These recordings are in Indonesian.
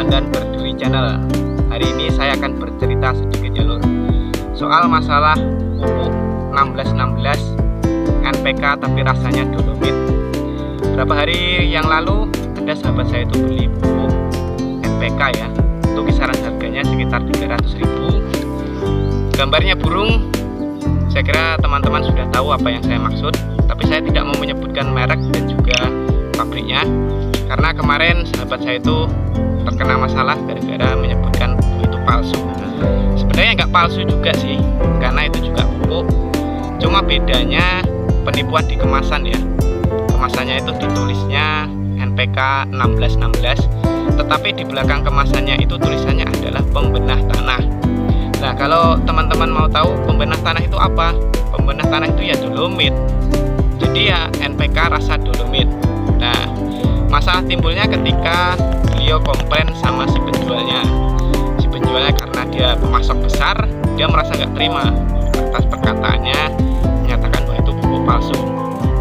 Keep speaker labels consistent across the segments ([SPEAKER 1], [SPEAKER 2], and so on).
[SPEAKER 1] dan Berduri Channel. Hari ini saya akan bercerita sedikit ya lur, soal masalah pupuk 1616 NPK tapi rasanya dolomit. Berapa hari yang lalu ada sahabat saya itu beli pupuk NPK ya, untuk kisaran harganya sekitar 300.000. Gambarnya burung, saya kira teman-teman sudah tahu apa yang saya maksud, tapi saya tidak mau menyebutkan merek dan juga pabriknya, karena kemarin sahabat saya itu terkena masalah gara-gara menyebutkan pupuk itu palsu. Sebenarnya nggak palsu juga sih, karena itu juga pupuk, cuma bedanya penipuan di kemasan ya. Kemasannya itu ditulisnya NPK 1616, tetapi di belakang kemasannya itu tulisannya adalah pembenah tanah. Nah, kalau teman-teman mau tahu pembenah tanah itu apa? Pembenah tanah itu ya dolomit. Jadi ya NPK rasa dolomit. Nah, masalah timbulnya ketika beliau komplain sama si penjualnya. Si penjualnya karena dia pemasok besar, dia merasa nggak terima atas perkataannya, menyatakan bahwa itu pupuk palsu.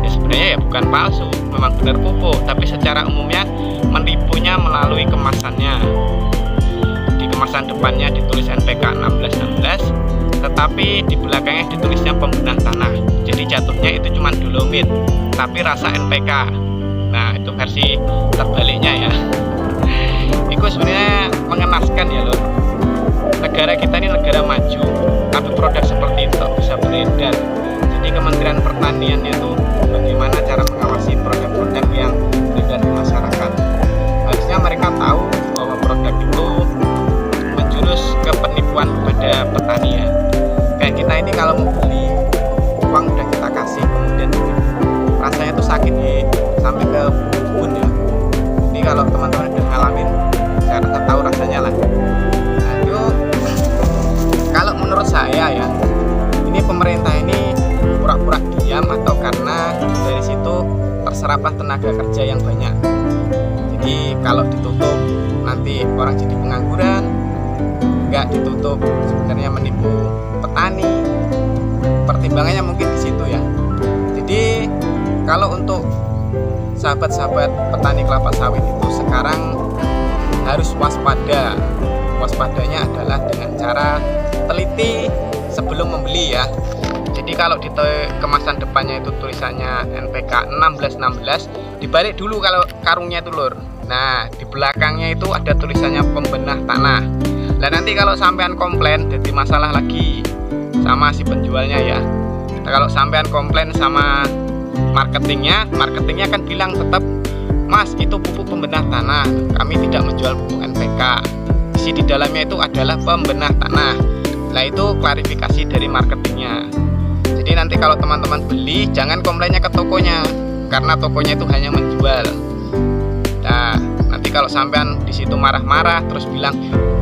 [SPEAKER 1] Ya sebenarnya ya bukan palsu, memang benar pupuk, tapi secara umumnya menipunya melalui kemasannya. Di kemasan depannya ditulis NPK 1616, tetapi di belakangnya ditulisnya pembenah tanah. Jadi jatuhnya itu cuma dolomit, tapi rasa NPK. Nah, itu versi terbaliknya ya. Itu sebenarnya mengenaskan ya loh. Negara kita ini negara maju, tapi produk seperti itu bisa beredar. Jadi Kementerian Pertanian itu bagaimana cara mengawasi produk-produk yang beredar di masyarakat. Harusnya mereka tahu bahwa produk itu menjurus ke penipuan kepada petani ya. Kayak kita ini kalau mau beli, uang udah kita kasih, kemudian rasanya tuh sakit sampai ke bun ya. Ini kalau teman-teman udah ngalamin, saya rasa tahu rasanya lah. Nah, itu kalau menurut saya ya, ini pemerintah ini pura-pura diam atau karena dari situ terseraplah tenaga kerja yang banyak. Jadi kalau ditutup nanti orang jadi pengangguran, nggak ditutup sebenarnya menipu petani. Pertimbangannya mungkin di situ ya. Jadi kalau untuk sahabat-sahabat petani kelapa sawit itu sekarang harus waspada. Waspadanya adalah dengan cara teliti sebelum membeli ya. Jadi kalau di kemasan depannya itu tulisannya NPK 1616, dibalik dulu kalau karungnya itu lur. Nah, di belakangnya itu ada tulisannya pembenah tanah. Nah, nanti kalau sampean komplain jadi masalah lagi sama si penjualnya ya. Nah, kalau sampean komplain sama marketingnya kan bilang tetap, Mas, itu pupuk pembenah tanah, kami tidak menjual pupuk NPK. Isi di dalamnya itu adalah pembenah tanah. Nah, itu klarifikasi dari marketingnya. Jadi nanti kalau teman-teman beli, jangan komplainnya ke tokonya, karena tokonya itu hanya menjual. Nah, nanti kalau sampean di situ marah-marah terus bilang,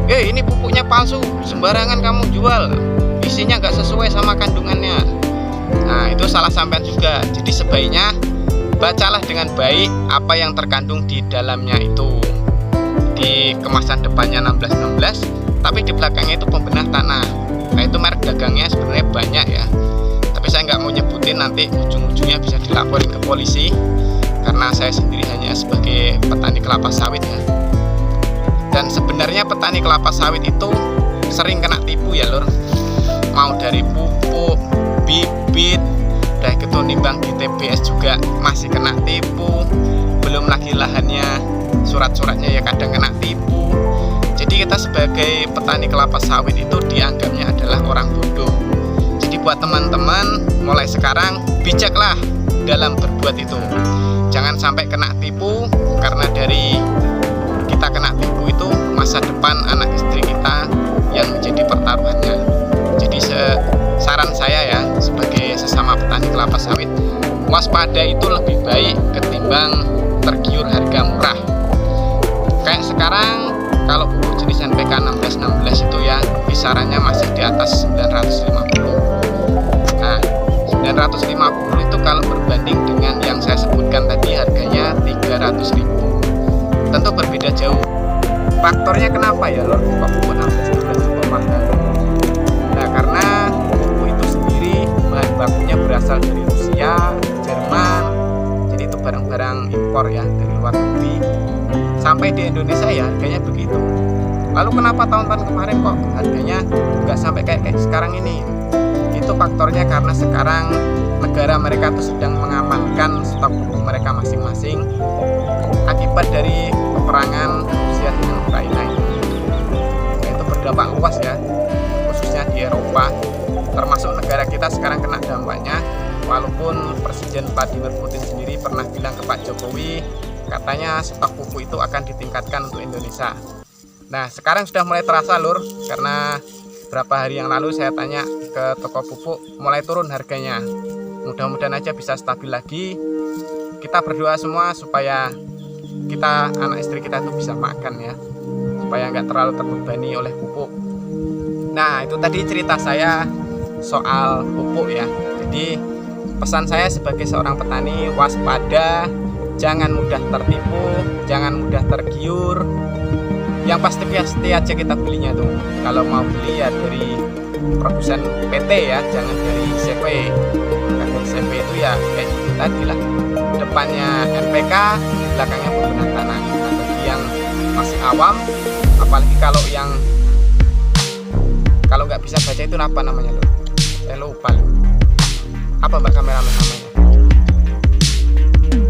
[SPEAKER 1] ini pupuknya palsu, sembarangan kamu jual, isinya nggak sesuai sama kandungannya. Nah, itu salah sampean juga. Jadi sebaiknya bacalah dengan baik apa yang terkandung di dalamnya itu. Di kemasan depannya 1616, tapi di belakangnya itu pembenah tanah. Nah, itu merek dagangnya sebenarnya banyak ya, tapi saya nggak mau nyebutin, nanti ujung-ujungnya bisa dilaporin ke polisi, karena saya sendiri hanya sebagai petani kelapa sawit ya. Dan sebenarnya petani kelapa sawit itu sering kena tipu ya lur. Mau dari pupuk, bibit, udah gitu nimbang di TBS juga masih kena tipu. Belum lagi lahannya, surat-suratnya ya kadang kena tipu. Jadi kita sebagai petani kelapa sawit itu dianggapnya adalah orang bodoh. Jadi buat teman-teman, mulai sekarang bijaklah dalam berbuat itu. Jangan sampai kena tipu, karena dari kita kena tipu itu masa depan anak istri kita yang menjadi pertaruhannya. Jadi saran saya ya, sebagai sesama petani kelapa sawit, waspada itu lebih baik ketimbang tergiur harga murah. Kayak sekarang kalau pupuk jenis NPK 1616 itu ya kisarannya masih di atas 950. Nah, 950 itu kalau berbanding dengan yang saya sebutkan tadi harganya 300.000, tentu berbeda jauh. Faktornya kenapa ya lor pupuk 1616 itu mahal? Nah, karena pupuk itu sendiri bahan bakunya berasal dari Rusia, Jerman, jadi itu barang-barang impor ya dari luar negeri sampai di Indonesia ya harganya begitu. Lalu kenapa tahun-tahun kemarin kok harganya nggak sampai kayak sekarang ini? Itu faktornya karena sekarang negara mereka tuh sedang mengamankan stok pupuk mereka masing-masing akibat dari peperangan Rusia dengan Ukraina ini. Itu berdampak luas ya, khususnya di Eropa, termasuk negara kita sekarang kena dampaknya. Walaupun Presiden Vladimir Putin sendiri pernah bilang ke Pak Jokowi, katanya stok pupuk itu akan ditingkatkan untuk Indonesia. Nah sekarang sudah mulai terasa lur, karena beberapa hari yang lalu saya tanya ke toko pupuk, mulai turun harganya. Mudah-mudahan aja bisa stabil lagi. Kita berdoa semua supaya kita, anak istri kita itu bisa makan ya, supaya nggak terlalu terbebani oleh pupuk. Nah itu tadi cerita saya soal pupuk ya. Jadi pesan saya sebagai seorang petani, waspada, jangan mudah tertipu, jangan mudah tergiur. Yang pasti aja kita belinya tuh, kalau mau beli ya dari produsen PT ya, jangan dari CV. Karena dari CV itu ya kayak gitu tadi lah, depannya NPK, belakangnya penggunaan tanah. Nah, bagi yang masih awam, apalagi kalau nggak bisa baca itu apa namanya loh, saya lupa loh. Apa mbak kameramen namanya?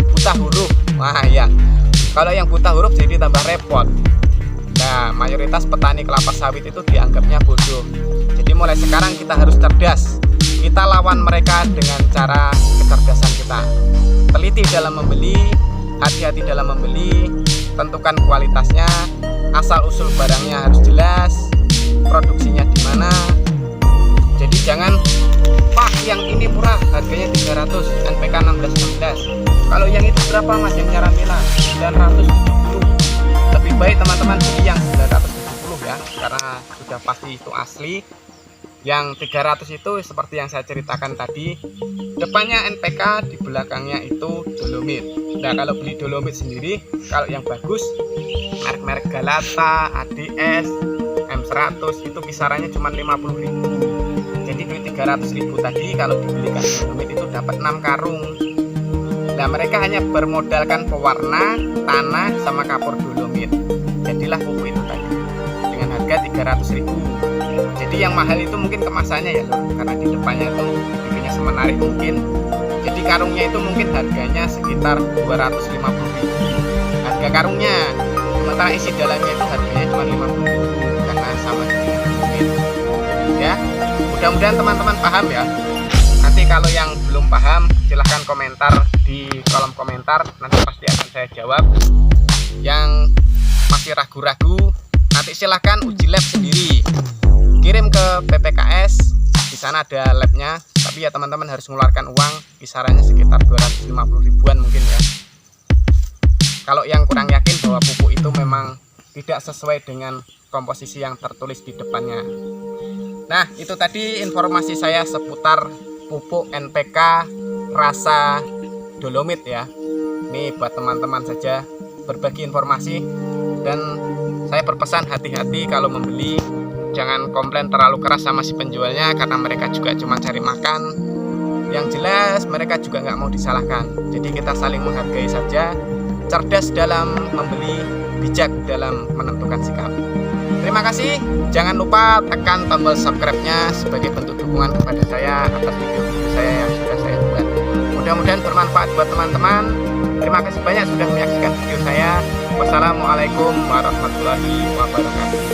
[SPEAKER 1] Buta huruf. Wah ya, kalau yang buta huruf jadi tambah repot. Nah mayoritas petani kelapa sawit itu dianggapnya bodoh. Jadi mulai sekarang kita harus cerdas. Kita lawan mereka dengan cara kecerdasan kita. Teliti dalam membeli, hati-hati dalam membeli, tentukan kualitasnya, asal usul barangnya harus jelas, produksinya di mana. Jadi jangan, Pak yang ini murah harganya 300, NPK 1616. Kalau yang itu berapa mas yang Nyaramila? 970. Lebih baik teman-teman beli yang 970 ya, karena sudah pasti itu asli. Yang 300 itu seperti yang saya ceritakan tadi, depannya NPK, di belakangnya itu dolomit. Nah kalau beli dolomit sendiri, kalau yang bagus merek-merek Galata, ADS, M100 itu kisarannya cuma 50.000. Jadi duit 300.000 tadi kalau dibelikan dolomit itu dapat 6 karung. Nah mereka hanya bermodalkan pewarna, tanah, sama kapur dolomit. Jadilah pupuk itu tadi dengan harga 300.000. Jadi yang mahal itu mungkin kemasannya ya lor, karena di depannya itu bikinnya semenarik mungkin. Jadi karungnya itu mungkin harganya sekitar 250.000 harga karungnya. Sementara isi dalamnya itu harganya cuma 50.000 karena sama dengan dolomit. Ya, mudah-mudahan teman-teman paham ya. Nanti kalau yang belum paham silahkan komentar di kolom komentar, nanti pasti akan saya jawab. Yang masih ragu-ragu nanti silahkan uji lab sendiri, kirim ke PPKS, di sana ada labnya. Tapi ya teman-teman harus mengeluarkan uang kisarannya sekitar 250 ribuan mungkin ya, kalau yang kurang yakin bahwa pupuk itu memang tidak sesuai dengan komposisi yang tertulis di depannya. Nah itu tadi informasi saya seputar pupuk NPK rasa dolomit ya. Ini buat teman-teman saja, berbagi informasi. Dan saya berpesan hati-hati kalau membeli, jangan komplain terlalu keras sama si penjualnya, karena mereka juga cuma cari makan. Yang jelas mereka juga nggak mau disalahkan. Jadi kita saling menghargai saja, cerdas dalam membeli, bijak dalam menentukan sikap. Terima kasih, jangan lupa tekan tombol subscribe-nya sebagai bentuk dukungan kepada saya atas video-video saya yang sudah saya buat. Mudah-mudahan bermanfaat buat teman-teman. Terima kasih banyak sudah menyaksikan video saya. Wassalamualaikum warahmatullahi wabarakatuh.